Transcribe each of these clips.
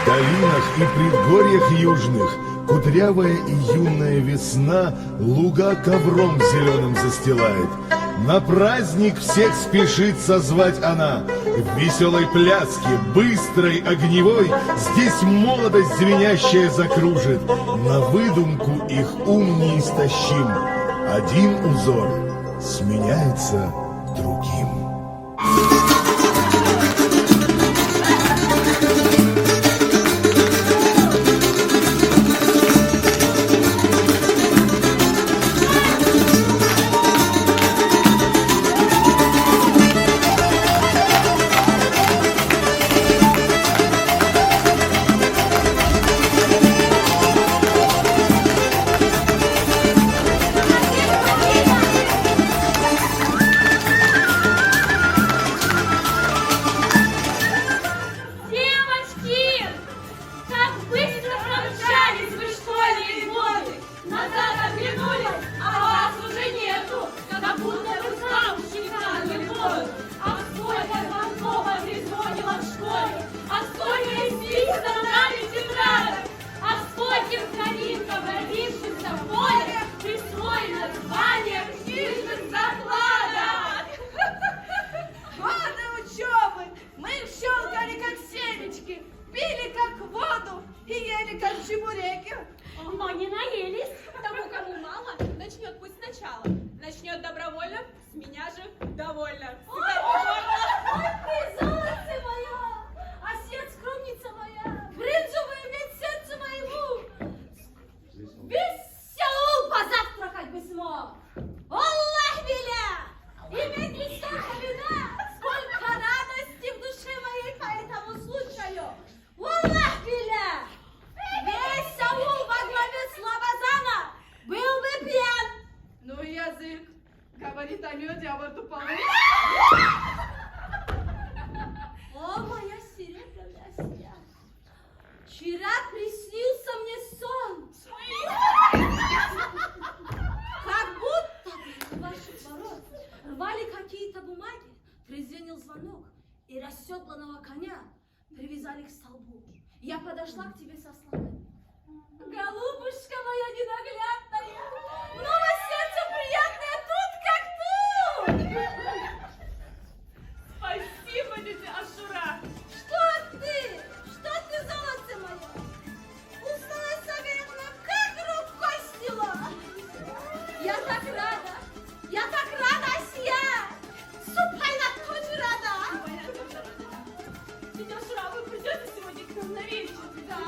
В долинах и предгорьях южных кудрявая и юная весна луга ковром зеленым застилает. На праздник всех спешит созвать она. В веселой пляске, быстрой, огневой, здесь молодость звенящая закружит. На выдумку их ум неистощим. Один узор сменяется другим. Но не наелись. Тому, кому мало, начнет пусть сначала. Начнет добровольно, с меня же довольно. Ой, ты золотце моя, осет скромница моя, брынзовая ведь сердце моему. Весел позавтракать бы смог. Аллах биля, иметь Христа вина, сколько радости в душе моей по этому случаю. Аллах биля. Весь аул во главе Слободана был бы пьян. Ну язык говорит о меде, а во рту полы. О, моя серебряная стя. Вчера приснился мне сон. Как будто ваших ворот рвали какие-то бумаги, трезвенел звонок, и расседланного коня привязали к столбу. Я подошла к тебе со словами: голубушка моя ненаглядная, ново сердце приятное тут как тут. Спасибо, тетя Ашура. Что ты, золотце мое? Устала советно, как рукой сняла. Я так рада, Асия. Супайна тоже рада. Тетя Ашура, вы придете сегодня к нам на вечер? Да.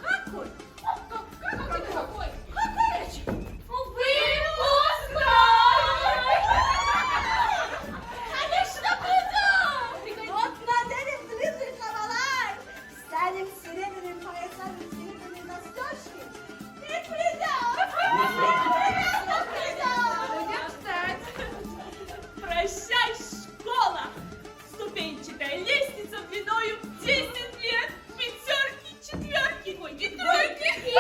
Какой? Какой? Какой вечер? Выпускной! Конечно, приду! Вот наденем длинный кавалай, станем серебряными поясами, серебряные застежки. Ты придешь! Будем ждать. Прощай, школа! Ступенчатая лестница длиною 10 лет. Пятерки, четверки, ой, не тройки. И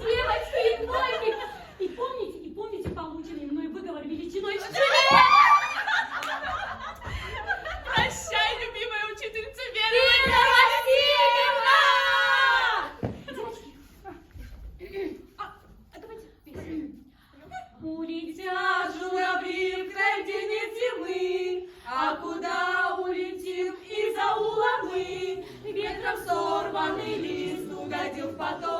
девочки, и двойки. И помните полученный мной выговор величиной 4? Прощай, любимая учительница Девочки, давайте песню. Улетят журавли в край, где нет зимы, а куда улетим из аула мы? Ветром сорванный лист угодил в поток.